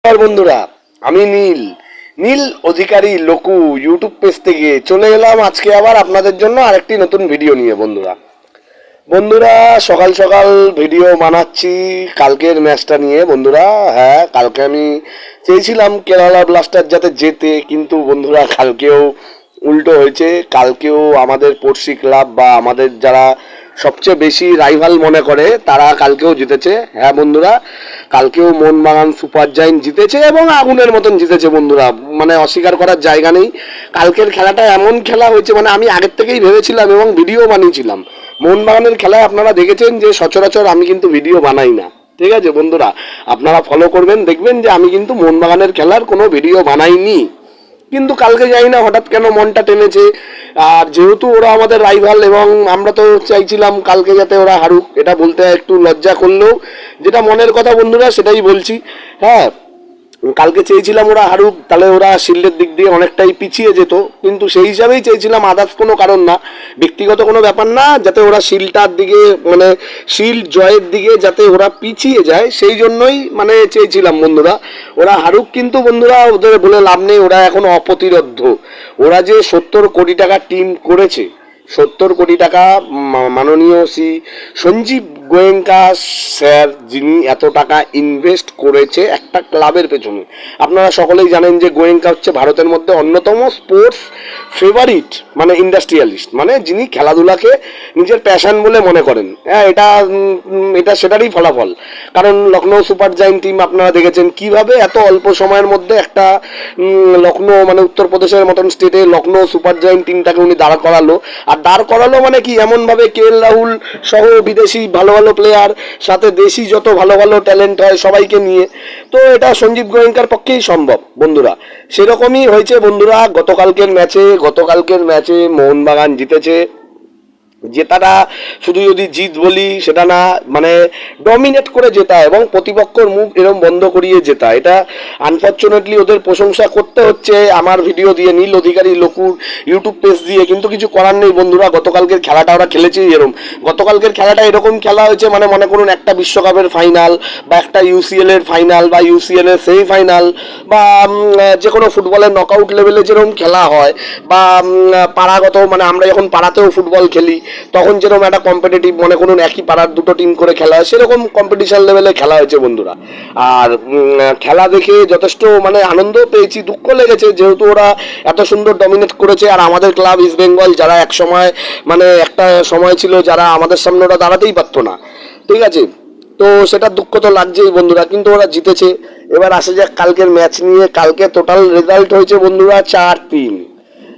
নমস্কার বন্ধুরা, আমি নীল নীল অধিকারী লোকু ইউটিউব পেজ থেকে চলে এলাম আজকে আবার আপনাদের জন্য আরেকটি নতুন ভিডিও নিয়ে। বন্ধুরা সকাল সকাল ভিডিও বানাচ্ছি কালকের ম্যাচটা নিয়ে। বন্ধুরা হ্যাঁ, কালকে আমি চেয়েছিলাম কেরালা ব্লাস্টার যাতে জেতে, কিন্তু বন্ধুরা কালকেও উল্টো হয়েছে। কালকেও আমাদের পড়শি ক্লাব বা আমাদের যারা সবচেয়ে বেশি রাইভাল মনে করে তারা কালকেও জিতেছে। হ্যাঁ বন্ধুরা, কালকেও মোহনবাগান সুপার জায়েন্ট জিতেছে এবং আগুনের মতন জিতেছে বন্ধুরা, মানে অস্বীকার করার জায়গা নেই। কালকের খেলাটা এমন খেলা হয়েছে, মানে আমি আগের থেকেই ভেবেছিলাম এবং ভিডিও বানিয়েছিলাম। মোহনবাগানের খেলায় আপনারা দেখেছেন যে সচরাচর আমি কিন্তু ভিডিও বানাই না, ঠিক আছে বন্ধুরা, আপনারা ফলো করবেন, দেখবেন যে আমি কিন্তু মোহনবাগানের খেলার কোনো ভিডিও বানাইনি। কিন্তু কালকে যাই না হঠাৎ কেন মনটা টেনেছে। আর যেহেতু ওরা আমাদের রাইভাল এবং আমরা তো চাইছিলাম কালকে যাতে ওরা হারুক, এটা বলতে একটু লজ্জা করলেও যেটা মনের কথা বন্ধুরা সেটাই বলছি। হ্যাঁ, কালকে চেয়েছিলাম ওরা হারুক, তাহলে ওরা শিল্ডের দিক দিয়ে অনেকটাই পিছিয়ে যেত, কিন্তু সেই হিসাবেই চেয়েছিলাম, আদার্স কোনো কারণ না, ব্যক্তিগত কোনো ব্যাপার না, যাতে ওরা শিল্ডটার দিকে মানে শিল্ড জয়ের দিকে যাতে ওরা পিছিয়ে যায় সেই জন্যই মানে চেয়েছিলাম বন্ধুরা ওরা হারুক। কিন্তু বন্ধুরা ওদের বলে লাভ নেই, ওরা এখন অপ্রতিরোধ্য। ওরা যে 70 কোটি টাকা টিম করেছে, 70 কোটি টাকা মাননীয় সঞ্জীব গোয়েঙ্কা স্যার যিনি এত টাকা ইনভেস্ট করেছে একটা ক্লাবের পেছনে। আপনারা সকলেই জানেন যে গোয়েঙ্কা হচ্ছে ভারতের মধ্যে অন্যতম স্পোর্টস ফেভারিট, মানে ইন্ডাস্ট্রিয়ালিস্ট, মানে যিনি খেলাধুলাকে নিজের প্যাশন বলে মনে করেন। হ্যাঁ, এটা সেটারই ফলাফল। কারণ লখনৌ সুপার জায়েন্ট টিম আপনারা দেখেছেন কিভাবে এত অল্প সময়ের মধ্যে একটা লখনৌ মানে উত্তরপ্রদেশের মতন স্টেটে লখনৌ সুপার জায়েন্ট টিমটাকে উনি দাঁড় করালো। আর দাঁড় করালো মানে কি, এমনভাবে KL রাহুল সহ বিদেশি ভালো ভালো প্লেয়ার, সাথে দেশি যত ভালো ভালো ট্যালেন্ট হয় সবাইকে নিয়ে, তো এটা সঞ্জীব গোয়েঙ্কার পক্ষেই সম্ভব বন্ধুরা। সেরকমই হয়েছে বন্ধুরা। গতকালকের ম্যাচে মোহনবাগান জিতেছে। জেতাটা শুধু যদি জিত বলি সেটা না, মানে ডমিনেট করে জেতা এবং প্রতিপক্ষর মুখ এরকম বন্ধ করিয়ে জেতা, এটা আনফর্চুনেটলি ওদের প্রশংসা করতে হচ্ছে আমার ভিডিও দিয়ে, নীল অধিকারী লোকুর ইউটিউব পেজ দিয়ে, কিন্তু কিছু করার নেই বন্ধুরা। গতকালকের খেলাটা ওরা খেলেছেই এরকম, গতকালকের খেলাটা এরকম খেলা হয়েছে, মানে মনে করুন একটা বিশ্বকাপের ফাইনাল বা একটা UCL এর ফাইনাল বা UCL এর সেমিফাইনাল বা যে কোনো ফুটবলের নকআউট লেভেলে যেরকম খেলা হয়, বা পাড়াগত, মানে আমরা যখন পাড়াতেও ফুটবল খেলি তখন যেরকম একটা কম্পিটিটিভ, মনে করুন একই পাড়ার দুটো টিম করে খেলা হয়, সেরকম কম্পিটিশন লেভেলে খেলা হয়েছে বন্ধুরা। আর খেলা দেখে যথেষ্ট মানে আনন্দ পেয়েছি, দুঃখ লেগেছে যেহেতু ওরা এত সুন্দর ডমিনেট করেছে। আর আমাদের ক্লাব ইস্ট বেঙ্গল, যারা এক সময় মানে একটা সময় ছিল যারা আমাদের সামনে ওরা দাঁড়াতেই পারতো না, ঠিক আছে, তো সেটা দুঃখ তো লাগছেই বন্ধুরা, কিন্তু ওরা জিতেছে। এবার আসে যাক কালকের ম্যাচ নিয়ে। কালকে টোটাল রেজাল্ট হয়েছে বন্ধুরা 4-3।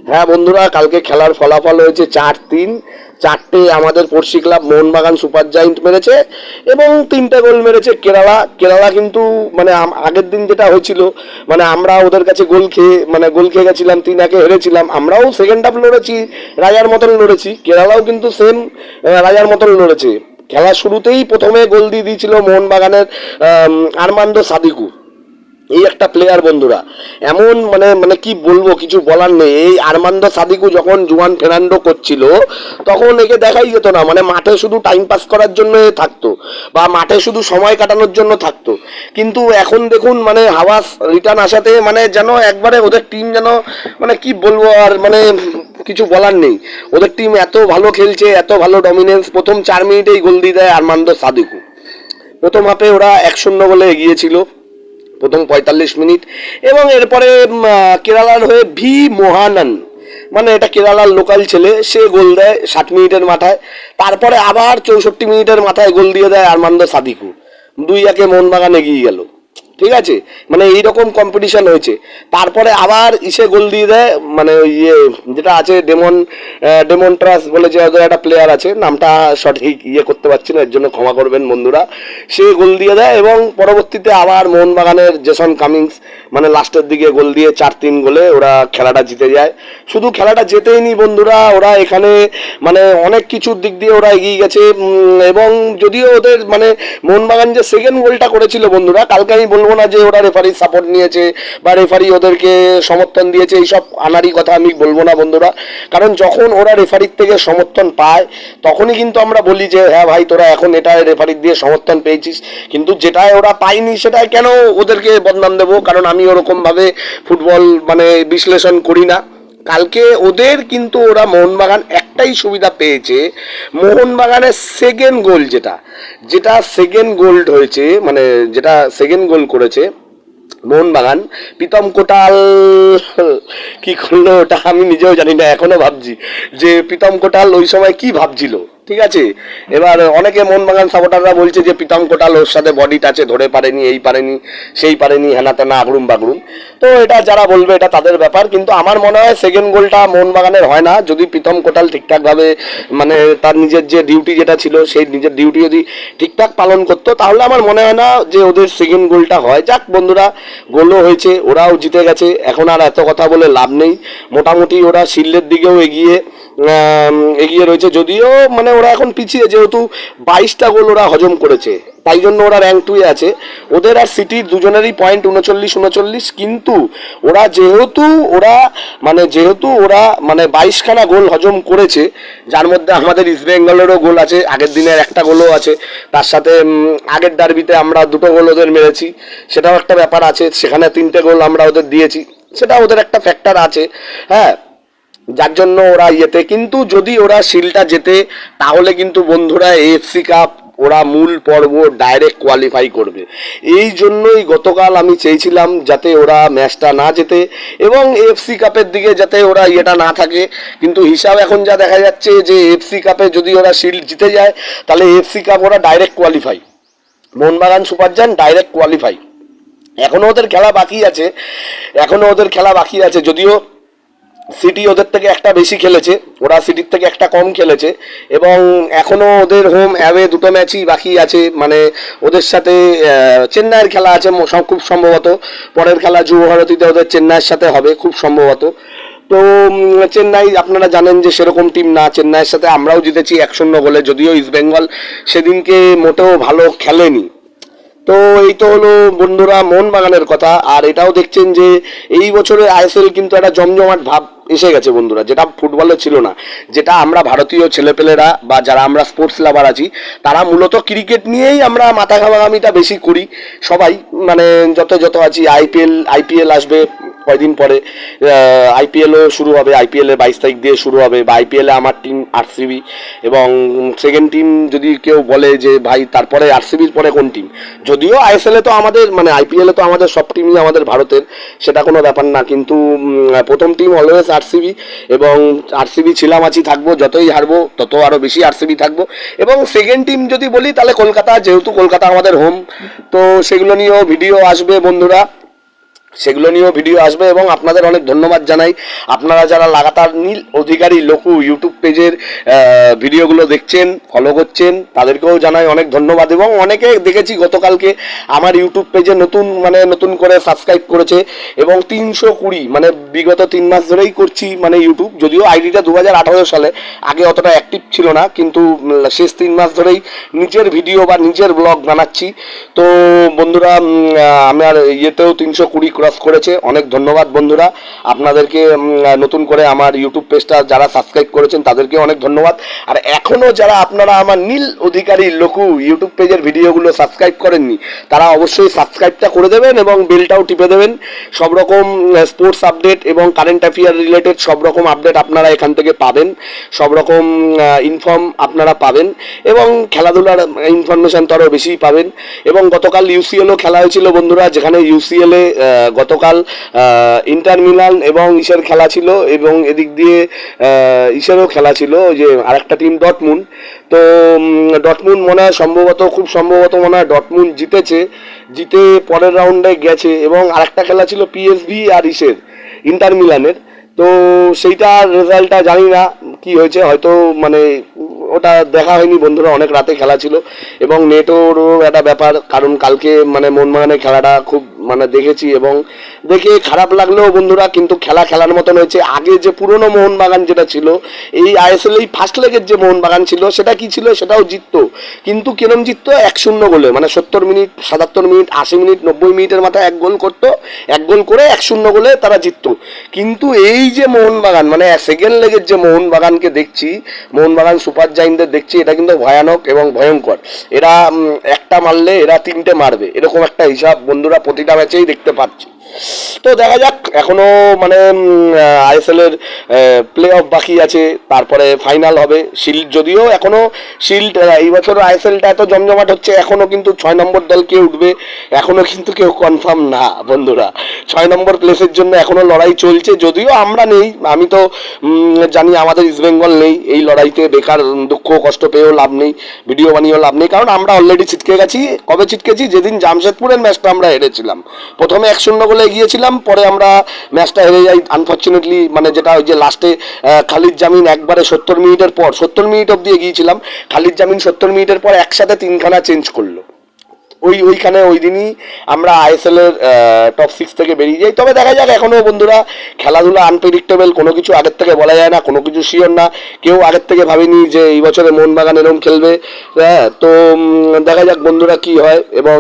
হ্যাঁ বন্ধুরা, কালকে খেলার ফলাফল হয়েছে 4-3। 4টে আমাদের পড়শি ক্লাব মোহনবাগান সুপার জায়েন্ট মেরেছে এবং 3টে গোল মেরেছে কেরালা। কিন্তু মানে আগের দিন যেটা হয়েছিল, মানে আমরা ওদের কাছে গোল খেয়ে গেছিলাম, 3-1 হেরেছিলাম। আমরাও সেকেন্ড হাফ লড়েছি, রাজার মতন লড়েছি, কেরালাও কিন্তু সেম রাজার মতন লড়েছে। খেলা শুরুতেই প্রথমে গোল দিয়ে দিয়েছিল মোহনবাগানের আরমান্দো সাদিকু, এই একটা প্লেয়ার বন্ধুরা, এমন মানে মানে কি বলবো, কিছু বলার নেই। এই আরমান্দো সাদিকু যখন জুয়ান ফের্নান্ডো করছিল তখন একে দেখাই যেত না, মানে মাঠে শুধু টাইম পাস করার জন্য থাকতো বা মাঠে শুধু সময় কাটানোর জন্য থাকতো। কিন্তু এখন দেখুন, মানে হাওয়াস রিটার্ন আসাতে মানে যেন একবারে ওদের টিম যেন মানে কি বলবো, আর মানে কিছু বলার নেই। ওদের টিম এত ভালো খেলছে, এত ভালো ডমিনেন্স। প্রথম 4 মিনিটেই গোল দিয়ে দেয় আরমান্দো সাদিকু। প্রথম হাফে ওরা 1-0 বলে এগিয়েছিল প্রথম 45 মিনিট, এবং এরপরে কেরালার হয়ে ভি মোহানান, মানে এটা কেরালার লোকাল ছেলে, সে গোল দেয় 60 মিনিটের মাথায়। তারপরে আবার 64 মিনিটের মাথায় গোল দিয়ে দেয় আরমান্দো সাদিকু। 2-1 মোহনবাগান এগিয়ে গেল, ঠিক আছে, মানে এইরকম কম্পিটিশন হয়েছে। তারপরে আবার গোল দিয়ে দেয়, মানে যেটা আছে ডেমনট্রাস বলে যে ওদের একটা প্লেয়ার আছে, নামটা সঠিক করতে পারছি না, এর জন্য ক্ষমা করবেন বন্ধুরা। সে গোল দিয়ে দেয় এবং পরবর্তীতে আবার মোহনবাগানের জেসন কামিংস মানে লাস্টের দিকে গোল দিয়ে 4-3 গোলে ওরা খেলাটা জিতে যায়। শুধু খেলাটা জেতেই নি বন্ধুরা, ওরা এখানে মানে অনেক কিছুর দিক দিয়ে ওরা এগিয়ে গেছে। এবং যদিও ওদের মানে মোহনবাগান যে সেকেন্ড গোলটা করেছিল বন্ধুরা, কালকে আমি বলবো বলবো না যে ওরা রেফারির সাপোর্ট নিয়েছে বা রেফারি ওদেরকে সমর্থন দিয়েছে, এইসব আনাড়ি কথা আমি বলবো না বন্ধুরা। কারণ যখন ওরা রেফারির থেকে সমর্থন পায় তখনই কিন্তু আমরা বলি যে হ্যাঁ ভাই তোরা এখন এটা রেফারির দিয়ে সমর্থন পেয়েছিস, কিন্তু যেটায় ওরা পায়নি সেটায় কেন ওদেরকে বদনাম দেবো? কারণ আমি ওরকমভাবে ফুটবল মানে বিশ্লেষণ করি না। কালকে ওদের কিন্তু ওরা মোহনবাগান একটাই সুবিধা পেয়েছে, মোহনবাগানের সেকেন্ড গোল যেটা সেকেন্ড গোল হয়েছে, মানে যেটা সেকেন্ড গোল করেছে মোহনবাগান, প্রীতম কোটাল কি করলো ওটা আমি নিজেও জানি না, এখনো ভাবছি যে প্রীতম কোটাল ওই সময় কি ভাবছিল। ঠিক আছে, এবার অনেকে মোহনবাগান সাপোর্টাররা বলছে যে প্রীতম কোটাল ওর সাথে বডি টাচে ধরে পারেনি, এই পারেনি সেই পারেনি, হেনা তেনা আগরুম বাগরুম। তো এটা যারা বলবে এটা তাদের ব্যাপার, কিন্তু আমার মনে হয় সেকেন্ড গোলটা মোহনবাগানের হয় না যদি প্রীতম কোটাল ঠিকঠাকভাবে মানে তার নিজের যে ডিউটি যেটা ছিল সেই নিজের ডিউটি যদি ঠিকঠাক পালন করতো, তাহলে আমার মনে হয় না যে ওদের সেকেন্ড গোলটা হয়। যাক বন্ধুরা, গোলও হয়েছে, ওরাও জিতে গেছে, এখন আর এত কথা বলে লাভ নেই। মোটামুটি ওরা শিল্ডের দিকেও এগিয়ে রয়েছে, যদিও মানে ওরা এখন পিছিয়ে, যেহেতু 22টা গোল ওরা হজম করেছে তাই জন্য ওরা র্যাঙ্ক 2-এ আছে। ওদের আর সিটির দুজনেরই পয়েন্ট 39-39, কিন্তু যেহেতু ওরা 22খানা গোল হজম করেছে, যার মধ্যে আমাদের ইস্ট বেঙ্গলেরও গোল আছে, আগের দিনের একটা গোলও আছে, তার সাথে আগের ডার্বিতে আমরা 2টো গোল ওদের মেরেছি, সেটাও একটা ব্যাপার আছে, সেখানে 3টে গোল আমরা ওদের দিয়েছি, সেটা ওদের একটা ফ্যাক্টর আছে। হ্যাঁ, যার জন্য ওরা কিন্তু যদি ওরা শিলটা জেতে তাহলে কিন্তু বন্ধুরা এএফসি কাপ ওরা মূল পর্ব ডাইরেক্ট কোয়ালিফাই করবে। এই জন্যই গতকাল আমি চেয়েছিলাম যাতে ওরা ম্যাচটা না জেতে এবং এএফসি কাপের দিকে যাতে ওরা না থাকে, কিন্তু হিসাব এখন যা দেখা যাচ্ছে যে এএফসি কাপে যদি ওরা শিল্ড জিতে যায় তাহলে এএফসি কাপ ওরা direct qualify, Mohun Bagan Super Giant direct qualify. এখনও ওদের খেলা বাকি আছে, যদিও সিটি ওদের থেকে একটা বেশি খেলেছে, ওরা সিটির থেকে একটা কম খেলেছে, এবং এখনও ওদের হোম অ্যাওয়ে 2টো ম্যাচই বাকি আছে। মানে ওদের সাথে চেন্নাইয়ের খেলা আছে খুব সম্ভবত, পরের খেলা যুবভারতীতে ওদের চেন্নাইয়ের সাথে হবে খুব সম্ভবত। তো চেন্নাই আপনারা জানেন যে সেরকম টিম না, চেন্নাইয়ের সাথে আমরাও জিতেছি 1-0 গোলে, যদিও ইস্টবেঙ্গল সেদিনকে মোটেও ভালো খেলেনি। তো এই তো হলো বন্ধুরা মোহনবাগানের কথা। আর এটাও দেখছেন যে এই বছরে আইএসএল কিন্তু একটা জমজমাট ভাব এসে গেছে বন্ধুরা, যেটা ফুটবলে ছিল না, যেটা আমরা ভারতীয় ছেলেপেলেরা বা যারা আমরা স্পোর্টস লাভার আছি তারা মূলত ক্রিকেট নিয়েই আমরা মাথা ঘামাঘামিটা বেশি করি সবাই, মানে যত আছি। আইপিএল আসবে কয়দিন পরে, আইপিএলও শুরু হবে, আইপিএলের 22 তারিখ দিয়ে শুরু হবে, বা আইপিএলে আমার টিম আরসিবি, এবং সেকেন্ড টিম যদি কেউ বলে যে ভাই তারপরে আরসিবির পরে কোন টিম, যদিও আইএসএলে তো আমাদের মানে আইপিএলে তো আমাদের সব টিমই আমাদের ভারতের, সেটা কোনো ব্যাপার না, কিন্তু প্রথম টিম অলওয়েজ আরসিবি, এবং আরসিবি ছিলাম আছি থাকবো, যতই হারবো তত আরও বেশি আরসিবি থাকবো। এবং সেকেন্ড টিম যদি বলি তাহলে কলকাতা, যেহেতু কলকাতা আমাদের হোম, তো সেগুলো নিয়েও ভিডিও আসবে বন্ধুরা, এবং আপনাদের অনেক ধন্যবাদ জানাই, আপনারা যারা লাগাতার নীল অধিকারী লঘু ইউটিউব পেজের ভিডিওগুলো দেখছেন, ফলো করছেন, তাদেরকেও জানাই অনেক ধন্যবাদ। এবং অনেকে দেখেছি গতকালকে আমার ইউটিউব পেজে নতুন করে সাবস্ক্রাইব করেছে, এবং 320, মানে বিগত 3 মাস ধরেই করছি মানে ইউটিউব, যদিও আইডিটা 2018 সালে, আগে অতটা অ্যাক্টিভ ছিল না, কিন্তু শেষ 3 মাস ধরেই নিজের ভিডিও বা নিজের ব্লগ বানাচ্ছি। তো বন্ধুরা আমার ইয়েতেও 320 ক্রস করেছে, অনেক ধন্যবাদ বন্ধুরা আপনাদেরকে। নতুন করে আমার ইউটিউব পেজটা যারা সাবস্ক্রাইব করেছেন তাদেরকে অনেক ধন্যবাদ। আর এখনও যারা আপনারা আমার নীল অধিকারী লঘু ইউটিউব পেজের ভিডিওগুলো সাবস্ক্রাইব করেননি তারা অবশ্যই সাবস্ক্রাইবটা করে দেবেন এবং বেলটাও টিপে দেবেন। সব রকম স্পোর্টস আপডেট এবং কারেন্ট অ্যাফেয়ার রিলেটেড সব রকম আপডেট আপনারা এখান থেকে পাবেন, সব রকম ইনফর্ম আপনারা পাবেন, এবং খেলাধুলার ইনফরমেশান তো আরও বেশিই পাবেন। এবং গতকাল ইউসিএলও খেলা হয়েছিল বন্ধুরা, যেখানে ইউসিএলে গতকাল ইন্টার মিলান এবং ইসের খেলা ছিল, এবং এদিক দিয়ে ইসেরও খেলা ছিল, যে আরেকটা টিম ডটমুন্ড। তো ডটমুন্ড খুব সম্ভবত মনে হয় ডটমুন্ড জিতে পরের রাউন্ডে গেছে, এবং আরেকটা খেলা ছিল পিএসভি আর ইন্টার মিলানের। তো সেইটার রেজাল্টটা জানি না কি হয়েছে, হয়তো মানে ওটা দেখা হয়নি বন্ধুরা, অনেক রাতে খেলা ছিল, এবং নেটেরও একটা ব্যাপার, কারণ কালকে মানে মোহনবাগানের খেলাটা খুব দেখেছি, এবং দেখে খারাপ লাগলেও বন্ধুরা কিন্তু খেলা খেলার মতন হয়েছে। আগে যে পুরনো মোহনবাগান যেটা ছিল, এই আইএসএল এই ফার্স্ট লেগের যে মোহনবাগান ছিল সেটা কি ছিল, সেটাও জিততো, কিন্তু কিরম জিততো 1-0 গোলে, মানে 70 মিনিট 77 মিনিট 80 মিনিট 90 মিনিটের মাথায় এক গোল করতো, এক গোল করে 1-0 গোলে তারা জিততো। কিন্তু এই যে মোহনবাগান মানে সেকেন্ড লেগের যে মোহনবাগানকে দেখছি, মোহনবাগান সুপার জায়েন্টদের দেখছি, এটা কিন্তু ভয়ানক এবং ভয়ঙ্কর। এরা একটা মারলে এরা 3টে মারবে, এরকম একটা হিসাব বন্ধুরা প্রতিটা ম্যাচেই দেখতে পাচ্ছি। তো দেখা যাক, এখনো মানে আইএসএল এর প্লে অফ বাকি আছে, তারপরে ফাইনাল হবে। শিল্ড যদিও এখনো শিল্ড এই বছর আইএসএলটা এত জমজমাট হচ্ছে, এখনো কিন্তু 6 নম্বর দল কে উঠবে এখনো কিন্তু কেউ কনফার্ম না বন্ধুরা। 6 নম্বর প্লেসের জন্য এখনো লড়াই চলছে, যদিও আমরা নেই। আমি তো জানি আমাদের ইস্ট বেঙ্গল নেই এই লড়াইতে, বেকার দুঃখ কষ্ট পেয়েও লাভ নেই, ভিডিও বানিয়েও লাভ নেই, কারণ আমরা অলরেডি ছিটকে গেছি। কবে ছিটকেছি? যেদিন জামশেদপুরের ম্যাচটা আমরা হেরেছিলাম, প্রথমে 1-0 গোলে এগিয়েছিলাম, পরে আমরা ম্যাচটা হেরে যাই আনফর্চুনেটলি, মানে যেটা ওই যে লাস্টে খালিদ জামিন একবারে 70 মিনিটের পর, 70 মিনিট অব্দি এগিয়েছিলাম, খালিদ জামিন 70 মিনিটের পর একসাথে 3খানা চেঞ্জ করলো। ওইখানে ওই দিনই আমরা আইএসএল এর টপ 6 থেকে বেরিয়ে যাই। তবে দেখা যাক, এখনো বন্ধুরা খেলাধুলা আনপ্রেডিক্টেবল, কোনো কিছু আগের থেকে বলা যায় না, কোনো কিছু শিওর না। কেউ আগের থেকে ভাবেনি যে এই বছরে মোহনবাগান এরকম খেলবে। হ্যাঁ, তো দেখা যাক বন্ধুরা কি হয়। এবং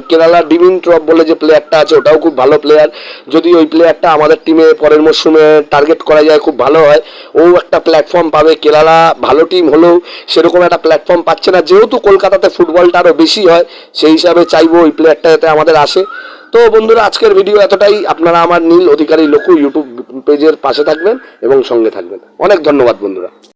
কেরালা ডিমিন ট্রপ বলে যে প্লেয়ারটা আছে, ওটাও খুব ভালো প্লেয়ার। যদি ওই প্লেয়ারটা আমাদের টিমে পরের মরশুমে টার্গেট করা যায়, খুব ভালো হয়। ও একটা প্ল্যাটফর্ম পাবে। কেরালা ভালো টিম হলেও সেরকম একটা প্ল্যাটফর্ম পাচ্ছে না, যেহেতু কলকাতাতে ফুটবলটা আরও বেশি হয়, সেই হিসাবে চাইবো ওই প্লেয়ারটা যাতে আমাদের আসে। তো বন্ধুরা, আজকের ভিডিও এতটাই। আপনারা আমার নীল অধিকারী লঘু ইউটিউব পেজের পাশে থাকবেন এবং সঙ্গে থাকবেন। অনেক ধন্যবাদ বন্ধুরা।